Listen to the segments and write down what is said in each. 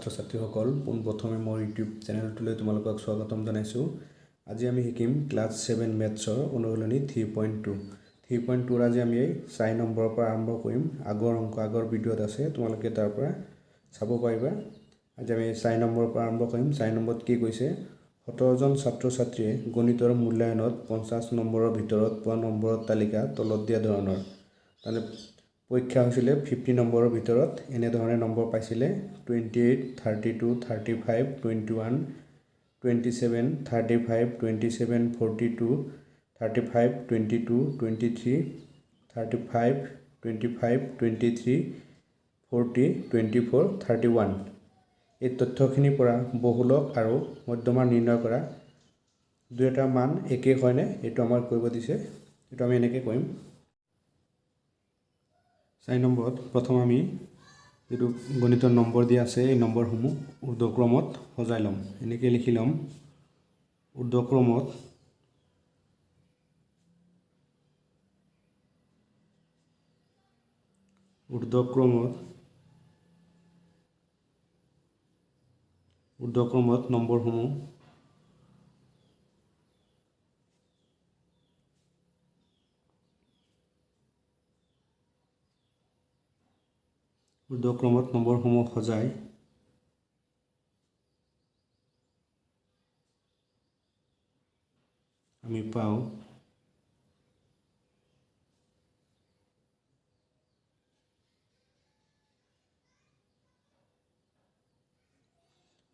ছাত্ৰ-ছাত্ৰীসকল পোনপ্ৰথমে মোৰ ইউটিউব চেনেলটোলৈ তোমালোকক স্বাগতম জনাইছোঁ। আজি আমি শিকিম ক্লাছ 7 মেথছৰ অনুশীলনী 3.2। 3.2 আজি আমি 4 নম্বৰৰ পৰা আৰম্ভ কৰিম। আগৰ ভিডিঅ'ত আছে, তোমালোকে তাৰ পৰা চাব পাৰিবা। আজি আমি 4 নম্বৰৰ পৰা আৰম্ভ কৰিম। 4 নম্বৰত কি কৈছে? 17জন ছাত্ৰ-ছাত্ৰীয়ে গণিতৰ মূল্যায়নত 50 নম্বৰৰ ভিতৰত পোৱা নম্বৰৰ তালিকা তলত দিয়া ধৰণৰ। মানে পৰীক্ষা হৈছিলে 50 নম্বৰৰ ভিতৰত এনেধৰণে নম্বৰ পাইছিলে 28, 32, 35, 21, 27, 35, 27, 42, 35, 22, 23, 35, 25, 23, 40, 24, 31। এই তথ্যখিনিৰ পৰা বহুলক আৰু মধ্যমা নিৰ্ণয় কৰা। দুয়োটা মান একে হয়নে এইটো আমাক কৰিব দিছে। এইটো আমি এনেকৈ কৰিম। 4 নম্বৰত প্ৰথম আমি যেটো গণিতৰ নম্বৰ দিয়া আছে এই নম্বৰসমূহ ঊৰ্ধ্বক্ৰমত সজাই ল'ম। এনেকৈ লিখি ল'ম ঊৰ্ধ্বক্ৰমত নম্বৰসমূহ সজাই আমি পাওঁ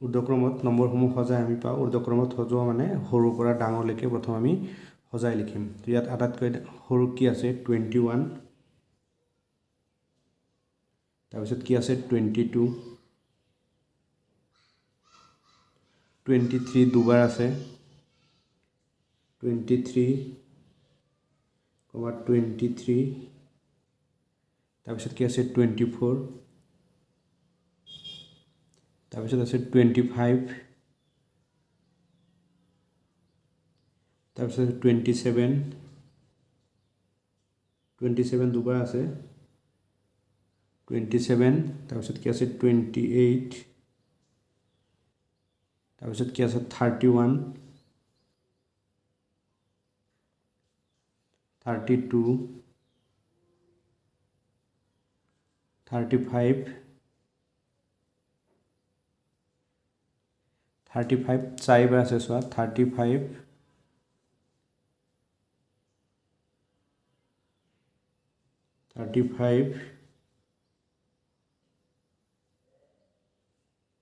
ঊৰ্ধ্বক্ৰমত নম্বৰসমূহ সজাই আমি পাওঁ। ঊৰ্ধ্বক্ৰমত সজোৱা মানে সৰুৰ পৰা ডাঙৰলৈকে প্ৰথম আমি সজাই লিখিম। ইয়াত আটাইতকৈ সৰু কি আছে 21, তাৰপিছত কি আছে 22, 23 দুবাৰ আছে 23, 23, তাৰপিছত কি আছে 24, তাৰপিছত আছে 25, তাৰপিছত 27 দুবাৰ আছে 27, তাৰপিছত কি আছে 28, তাৰপিছত কি আছে 31, 32, 35, 4বাৰ আছে চোৱা 35,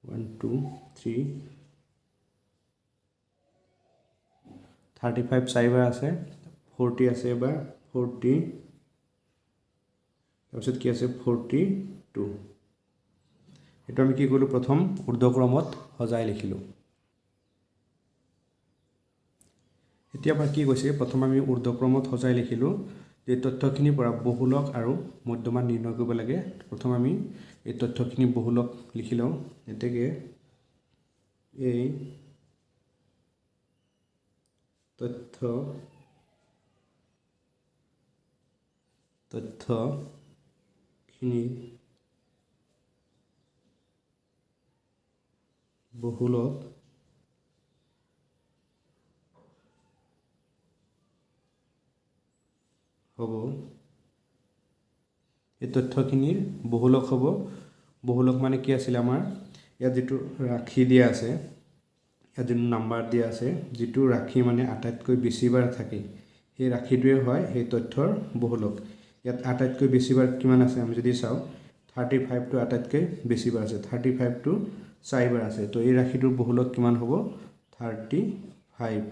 1 2 3 35 4বাৰ আছে 40 আছে এবাৰ 40, তাৰপিছত কি আছে 42। এইটো আমি কি কৰিলোঁ প্ৰথম ঊৰ্ধ্বক্ৰমত সজাই লিখিলোঁ। এতিয়া কি কৈছে প্ৰথম আমি ঊৰ্ধ্বক্ৰমত সজাই লিখিলোঁ। এই তথ্যখিনিৰ পৰা বহুলক আৰু মধ্যমান নিৰ্ণয় কৰিব লাগে। প্ৰথম আমি এই তথ্যখিনি বহুলক লিখি লওঁ। এতেকে এই তথ্যখিনি বহুলক হ'ব। এই তথ্যখিনিৰ বহুলক হ'ব। বহুলক মানে কি আছিল আমাৰ ইয়াত যিটো ৰাশি দিয়া আছে, ইয়াত যিটো নাম্বাৰ দিয়া আছে, যিটো ৰাশি মানে আটাইতকৈ বেছিবাৰ থাকে সেই ৰাশিটোৱে হয় সেই তথ্যৰ বহুলক। ইয়াত আটাইতকৈ বেছিবাৰ কিমান আছে আমি যদি চাওঁ 35টো আটাইতকৈ বেছিবাৰ আছে, 35টো 4বাৰ আছে। তো এই ৰাশিটোৰ বহুলক কিমান হ'ব 35।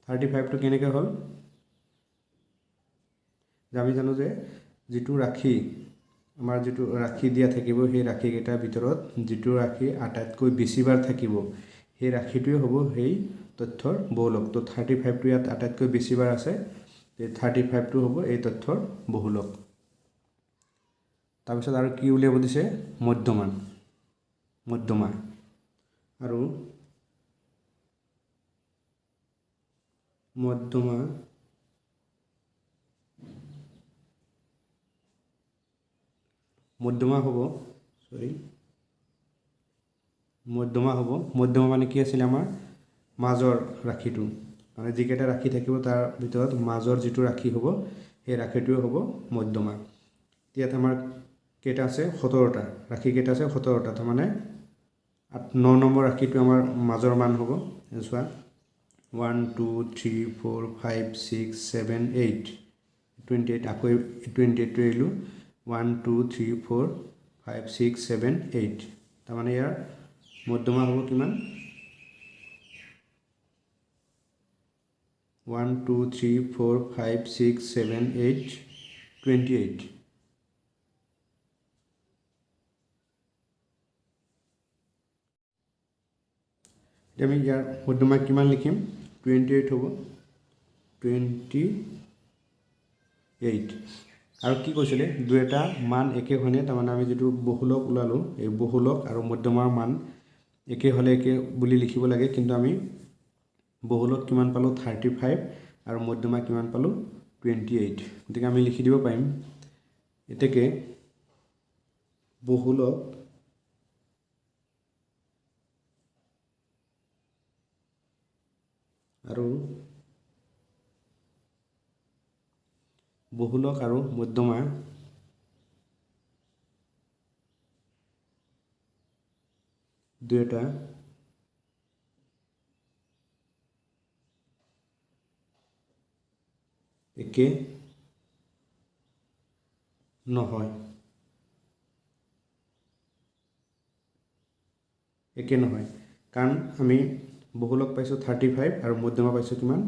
35টো কেনেকৈ হ'ল আমি জানো যে যিটো ৰাশি আমাৰ যিটো ৰাশি দিয়া থাকিব সেই ৰাশিকেইটাৰ ভিতৰত যিটো ৰাশি আটাইতকৈ বেছিবাৰ থাকিব সেই ৰাশিটোৱে হ'ব সেই তথ্যৰ বহুলক। তো 35টো ইয়াত আটাইতকৈ বেছিবাৰ আছে, এই 35টো হ'ব এই তথ্যৰ বহুলক। তাৰপিছত আৰু কি উলিয়াব দিছে মধ্যমা আৰু মধ্যমা হ'ব মধ্যমা হ'ব মধ্যমা মানে কি আছিল আমাৰ মাজৰ ৰাশিটো মানে যিকেইটা ৰাশি থাকিব তাৰ ভিতৰত মাজৰ যিটো ৰাশি হ'ব সেই ৰাশিটোৱে হ'ব মধ্যমা ইয়াত আমাৰ কেইটা আছে 17টা ৰাশি কেইটা আছে 17টা তাৰমানে 9 নম্বৰ ৰাশিটো আমাৰ মাজৰ মান হ'ব চোৱা 1 2 3 4 5 6 7 8 28 আকৌ 28 টো এৰিলোঁ 1 2 3 4 5 6 7 8 তাৰমানে ইয়াৰ মধ্যমা হ'ব কিমান 1 2 3 4 5 6 7 8 28 আমি ইয়াৰ মধ্যমা কিমান লিখিম 28 হ'ব 28 আৰু কি কৈছিলে দুটা মান একে হয়নে তাৰমানে আমি যেটো বহুলক ওলালো এই বহুলক আৰু মধ্যমাৰ মান একে হলে একে বুলি লিখিব লাগে কিন্তু আমি বহুলক কিমান পালো 35 আৰু মধ্যমা কিমান পালো 28 গতিকে আমি লিখি দিব পাৰিম এতেকে বহুলক আৰু বহুলক আৰু মধ্যমা দুটা একে নহয় একে নহয় কাৰণ আমি বহুলক পাইছো 35 আৰু মধ্যমা পাইছো কিমান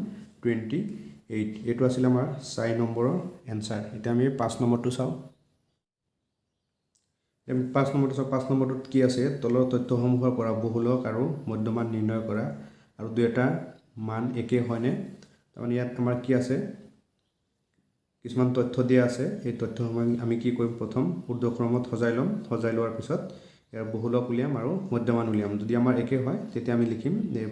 28 এটো আছিল আমাৰ 4 নম্বৰৰ এনসাৰ এটা আমি 5 নম্বৰটো চাও আমি 5 নম্বৰটো চাও 5 নম্বৰটোত কি আছে তলৰ তথ্যসমূহৰ পৰা বহুলক আৰু মধ্যমা নিৰ্ণয় কৰা আৰু দুটা মান একে হয়নে তাৰমানে ইয়াত আমাৰ কি আছে কিছুমান তথ্য দিয়া আছে এই তথ্যসমূহ আমি কি কৰিম প্ৰথম ঊৰ্ধ্বক্ৰমত সজাই লম সজাই লোৱাৰ পিছত ইয়াৰ বহুলক উলিয়াম আৰু মধ্যমান উলিয়াম যদি আমাৰ একে হয় তেতিয়া আমি লিখিম যে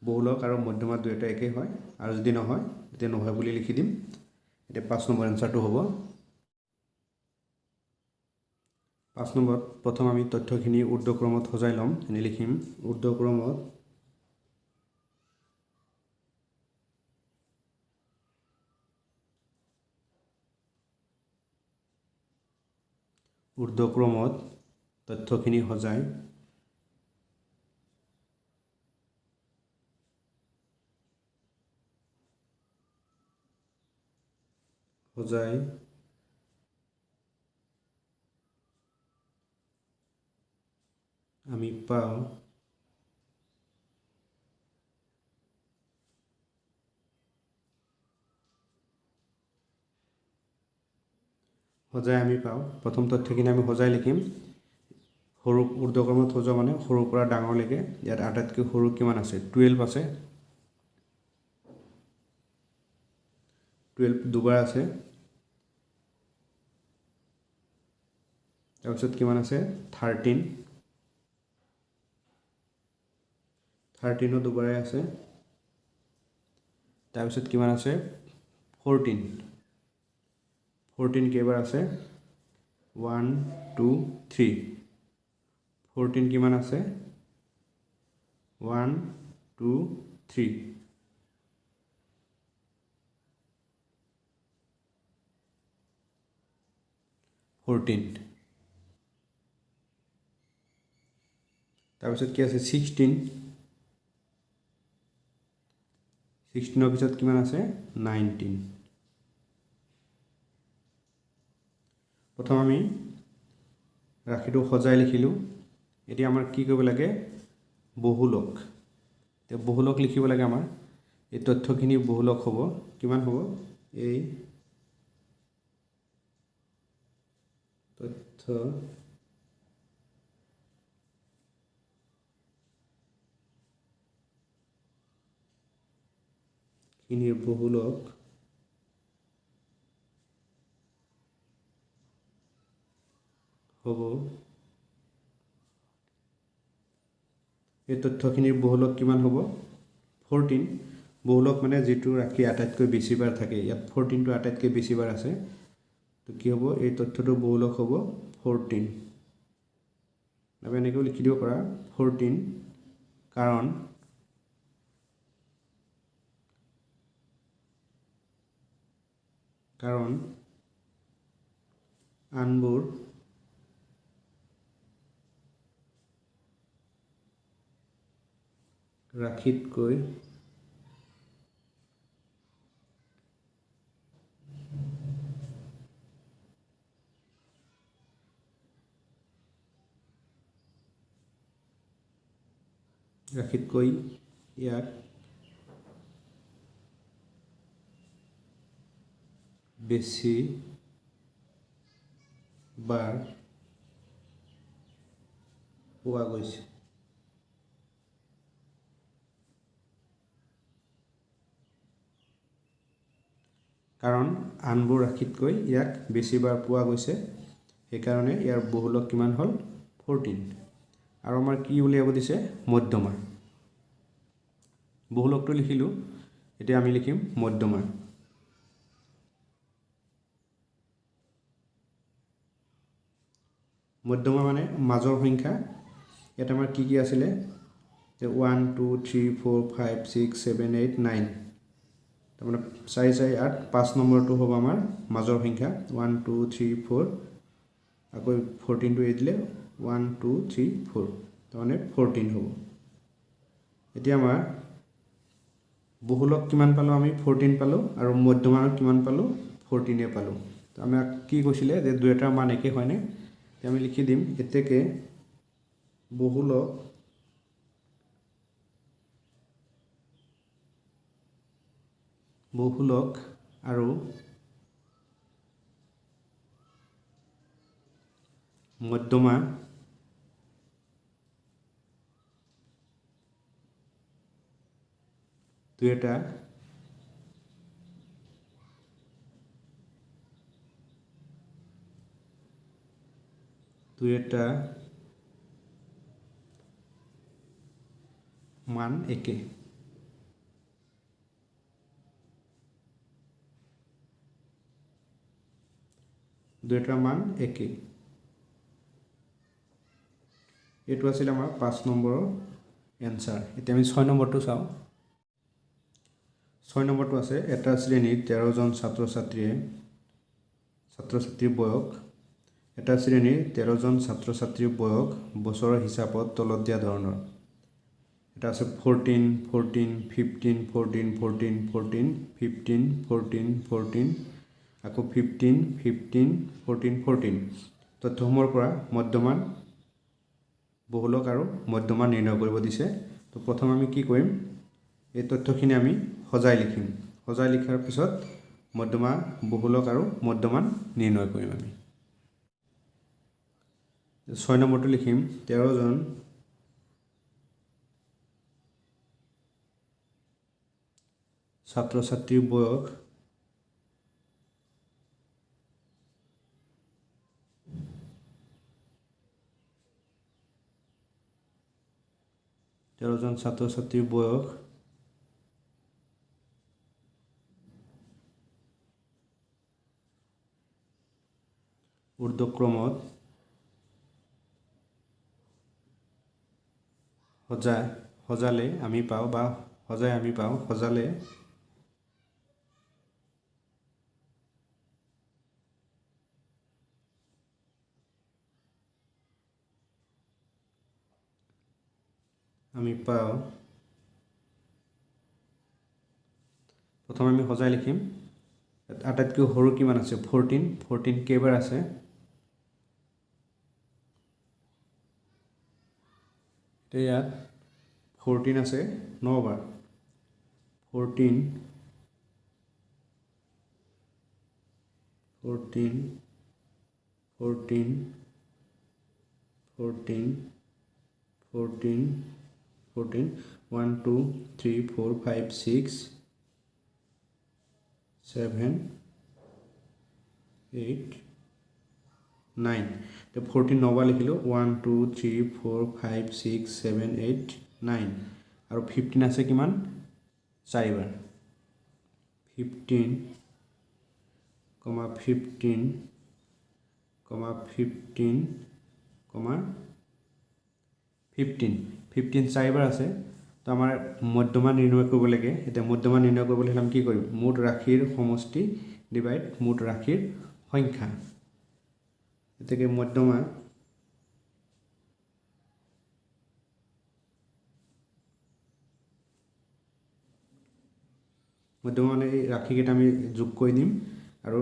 বহুলক আৰু মধ্যমা দুটা একে হয় আৰু যদি নহয় তেতিয়া নহয় বুলি লিখি দিম এটা 5 নম্বৰ এনসাৰটো হ'ব 5 নম্বৰ প্ৰথম আমি তথ্যখিনি ঊৰ্ধ্বক্ৰমত সজাই লম এনে লিখিম ঊৰ্ধ্বক্ৰমত তথ্যখিনি সজাই আমি পাও সজাই আমি পাও প্ৰথম তথ্যখিনি আমি সজাই লিখিম সৰু ঊৰ্ধ্বক্ৰমত সজোৱা মানে সৰুৰ পৰা ডাঙৰলৈকে ইয়াত আটাইতকৈ সৰু কিমান আছে 12 আছে 12 দুবাৰ আছে তাৰপিছত কিমান আছে 13 13 দুবাৰে আছে তাৰপিছত কিমান আছে 14 কেইবাৰ আছে 1 2 3 14 কিমান আছে 1 2 3 14 তাৰপিছত কি আছে 16 16 পিছত কিমান আছে 19 প্ৰথম আমি ৰাশিটো সজাই লিখিলো এতিয়া আমাৰ কি কৰিব লাগে বহুলক তে বহুলক লিখিব লাগে আমাৰ এই তথ্যখিনি বহুলক হ'ব কিমান হ'ব এই তথ্য খিনিৰ বহুলক হ'ব এই তথ্যখিনিৰ বহুলক কিমান হ'ব 14 বহুলক মানে যেটো ৰাশি আটাইতকৈ বেছিবাৰ থাকে ইয়াত 14 টো আটাইতকৈ বেছিবাৰ আছে তো কি হ'ব এই তথ্যটো বহুলক হ'ব 14 নাইবা এনেকৈও লিখি দিব পাৰা 14 কাৰণ আনবোৰ ৰাশিতকৈ ইয়াক বেছি বাৰ পোৱা গৈছে। কাৰণ আনবোৰ ৰাশিতকৈ ইয়াক বেছিবাৰ পোৱা গৈছে, সেইকাৰণে ইয়াৰ বহুলক কিমান হ'ল 14। আৰু আমাৰ কি উলিয়াব দিছে মধ্যমা। বহুলকটো লিখিলোঁ, এতিয়া আমি লিখিম মধ্যমা। মধ্যমা মানে মাজৰ সংখ্যা। ইয়াত আমাৰ কি আছিলে 1 2 3 4 5 6 7 8 9, তাৰমানে 4 4 8, 5 নম্বৰটো হ'ব আমাৰ মাজৰ সংখ্যা 1 2 3 4, আকৌ 14টো এৰি দিলে 1 2 3 4, তাৰমানে 14 হ'ব। এতিয়া আমাৰ বহুলক কিমান পালোঁ আমি 14 পালোঁ, আৰু মধ্যমানত কিমান পালোঁ 14 পালোঁ। তো আমাক কি কৈছিলে যে দুয়োটাৰ মান একে হয়নে, আমি লিখি দিম এতেকে বহুলক আৰু মধ্যমা দুয়োটা মান একে। দুয়োটাৰ মান একে। এইটো আছিল আমাৰ 5 নম্বৰৰ এনসাৰ। এতিয়া আমি 6 নম্বৰটো চাওঁ। 6 নম্বৰটো আছে এটা শ্ৰেণীত 13 জন ছাত্ৰ ছাত্ৰীৰ বয়স। এটা শ্ৰেণীৰ 13 জন ছাত্ৰ ছাত্ৰীৰ বয়স বছৰৰ হিচাপত তলত দিয়া ধৰণৰ। এটা আছে 14 14 15 14 14 14 15 14 14, আকৌ 15 15 14 14। তথ্যসমূহৰ পৰা মধ্যমান, বহুলক আৰু মধ্যমা নিৰ্ণয় কৰিব দিছে। তো প্ৰথম আমি কি কৰিম, এই তথ্যখিনি আমি সজাই লিখিম। সজাই লিখাৰ পিছত মধ্যমা, বহুলক আৰু মধ্যমান নিৰ্ণয় কৰিম আমি। 6 নম্বৰটো লিখিম 13 জন ছাত্ৰ ছাত্ৰীৰ বয়স ঊৰ্ধ্বক্ৰমত সজালে আমি পাওঁ, বা সজাই আমি পাওঁ, সজালে আমি পাওঁ। প্ৰথমে আমি সজাই লিখিম। আটাইতকৈ সৰু কিমান আছে 14, 14 কেইবাৰ আছে, ইয়াত 14 আছে 9 বাৰ। 14 14 14 14 14 14, 1 2 3 4 5 6 7 8 9। তো 14 9 বাৰ লিখিলোঁ 1 2 3 4 5 6 7 8 9, আৰু 15 আছে কিমান 4 বাৰ। 15 15 15 15 15 চাৰিবাৰ আছে তো আমাৰ মধ্যমা নিৰ্ণয় কৰিব লাগে এতিয়া মধ্যমা নিৰ্ণয় কৰিবলৈ হ'লে আমি কি কৰিম মুঠ ৰাশিৰ সমষ্টি ডিভাইড মুঠ ৰাশিৰ সংখ্যা এতেকে মধ্যমা মানে এই ৰাশিকেইটা আমি যোগ কৰি দিম আৰু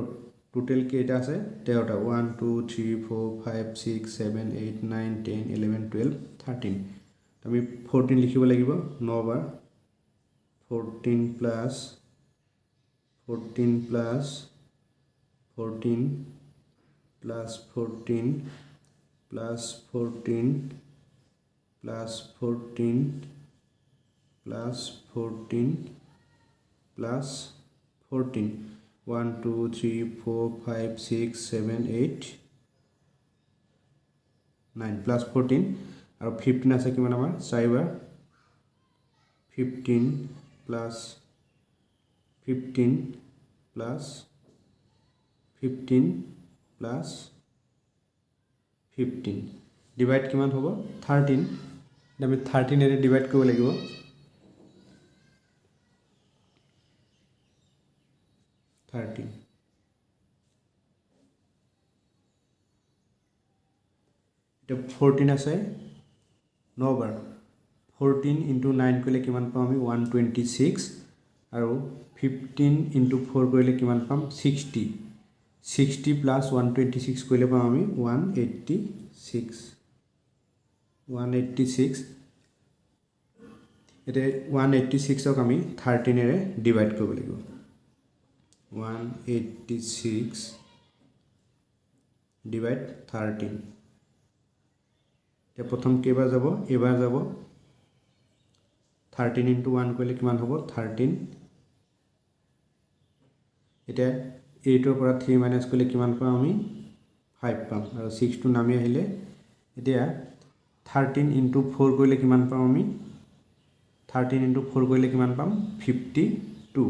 টোটেল কেইটা আছে 13টা 1 2 3 4 5 6 7 8 9 10 11 12 13 আমি 14 লিখিব লাগিব 9 বাৰ 14 plus 14 plus 14 plus 14 plus 14 plus 14 plus 14 plus 14 1 2 3 4 5 6 7 8 9 plus 14 আৰু 15 আছে কিমান আমাৰ চাৰিবাৰ 15 plus 15 plus 15 plus 15 ডিভাইড কিমান হ'ব 13 আমি 13 এৰে ডিভাইড কৰিব লাগিব 13 এটা 14 আছে 9 বাৰ 14 into 9 কৰিলে কিমান পাম আমি 126 আৰু 15 into 4 কৰিলে কিমান পাম 60 60 plus 126 কৰিলে পাম আমি 186 এটা 186ক আমি 13 এৰে ডিভাইড কৰিব লাগিব 186 ডিভাইড 13 এতিয়া প্ৰথম কেইবাৰ যাব এবাৰ যাব 13 into 1 কৰিলে কিমান হ'ব 13 এটা 8 ৰ পৰা 3 মাইনাস কৰিলে কিমান পাম আমি 5 পাম আৰু 6 টো নামি আহিলে এতিয়া 13 into 4 কৰিলে কিমান পাম আমি 13 into 4 কৰিলে কিমান পাম 52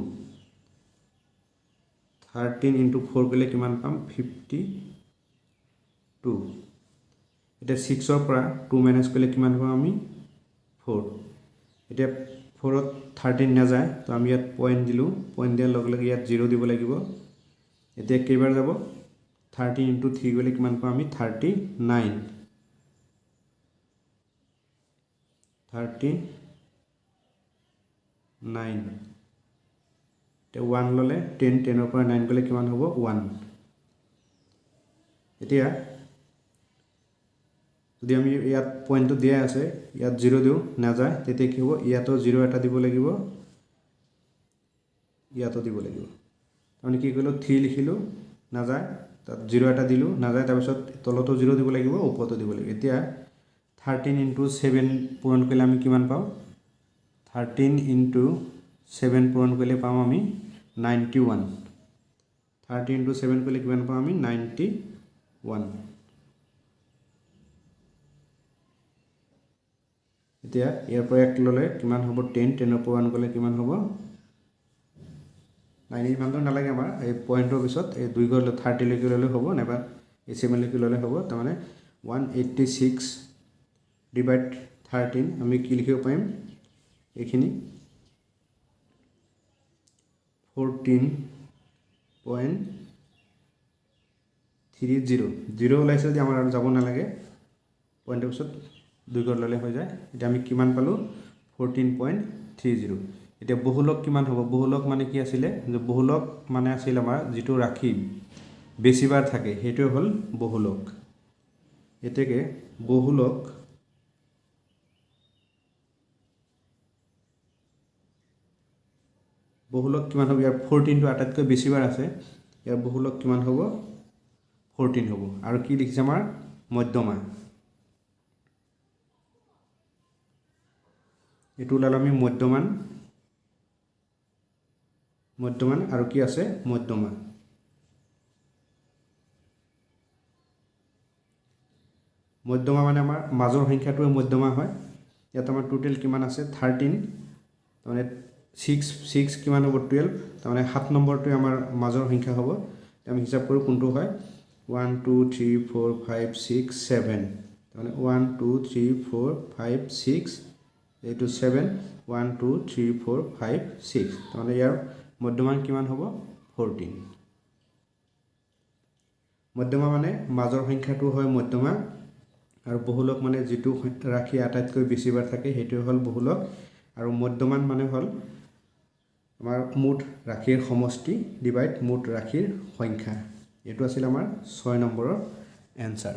13 into 4 কৰিলে কিমান পাম 52 এটা 6 ৰ পৰা 2 মাইনাস কৰিলে কিমান পাম আমি 4 এটা 4 ত 13 না যায় তো আমি ইয়াত পয়েন্ট দিলু পয়েন্ট দিয়াৰ লগে লগে ইয়াত 0 দিব লাগিব এতিয়া কেইবাৰ যাব 13 into 3 কৰিলে কিমান পাম আমি 39 তে 1 ললে 10 10 ৰ পৰা 9 গলে কিমান হ'ব 1 এতিয়া যদি আমি ইয়াত পয়েন্টটো দিয়া আছে ইয়াত 0 দিও না যায় তেতিয়া কি হ'ব ইয়াতো 0 এটা দিব লাগিব ইয়াতো দিব লাগিব মানে কি কইলো 3 লিখিলো না যায় তাত 0 এটা দিলু না যায় তাৰ পিছত তলতো 0 দিব লাগিব ওপৰতো দিব লাগিব এতিয়া 13 into 7 পূৰণ কৰিলে আমি কিমান পাও 13 into 7 পূৰণ কৰিলে পাম আমি 91 30 into 7 কৰিলে কিমান পাম আমি 91 এতিয়া ইয়াৰ পৰা 1 ললে কিমান হ'ব 10 10 ৰ পৰা 1 কৰিলে কিমান হ'ব 9 মানটো নালাগে আমাৰ এই পয়েন্টৰ পিছত এই 2 গলে 30 লৈকে ললে হ'ব নাবা এই 7 লৈকে ললে হ'ব তাৰ মানে 186 ডিভাইড 13 আমি কি লিখিব পাৰিম এখিনি 14.30 0 ওলাইছে যে আমাৰ আৰু যাব নালাগে পয়েন্টৰ পিছত 2 গলে ললে হৈ যায় এটা আমি কিমান পালো 14.30 এটা বহুলক কিমান হ'ব বহুলক মানে কি আছিল যে বহুলক মানে আছিল আমাৰ যেটো ৰাখি বেছিবাৰ থাকে হেটো হল বহুলক এতেকে বহুলক কিমান হ'ব ইয়াৰ 14 টো আটাইতকৈ বেছিবাৰ আছে ইয়াৰ বহুলক কিমান হ'ব 14 হ'ব আৰু কি লিখিছে আমাৰ মধ্যমা এটো ওলাল আমি মধ্যমান আৰু কি আছে মধ্যমা মানে আমাৰ মাজৰ সংখ্যাটো মধ্যমা হয় ইয়াত আমাৰ টোটাল কিমান আছে 13 মানে 6 কিমান হ'ব 12 তাৰ মানে 7 নম্বৰটো আমাৰ মাজৰ সংখ্যা হ'ব আমি হিসাব কৰো কোনটো হয় 1 2 3 4 5 6 7 তাৰমানে 1 2 3 4 5 6 এইটো 7 1 2 3 4 5 6 তাৰমানে ইয়াৰ মধ্যমান কিমান হ'ব 14 মধ্যমা মানে মাজৰ সংখ্যাটো হয় মধ্যমা আৰু বহুলক মানে যেটো ৰাশি আটাইতকৈ বেছিবাৰ থাকে হেতু হল বহুলক আৰু মধ্যমান মানে হল আমাৰ মুঠ ৰাশিৰ সমষ্টি ডিভাইড মুঠ ৰাশিৰ সংখ্যা এটো আছিল আমাৰ 6 নম্বৰৰ এনসাৰ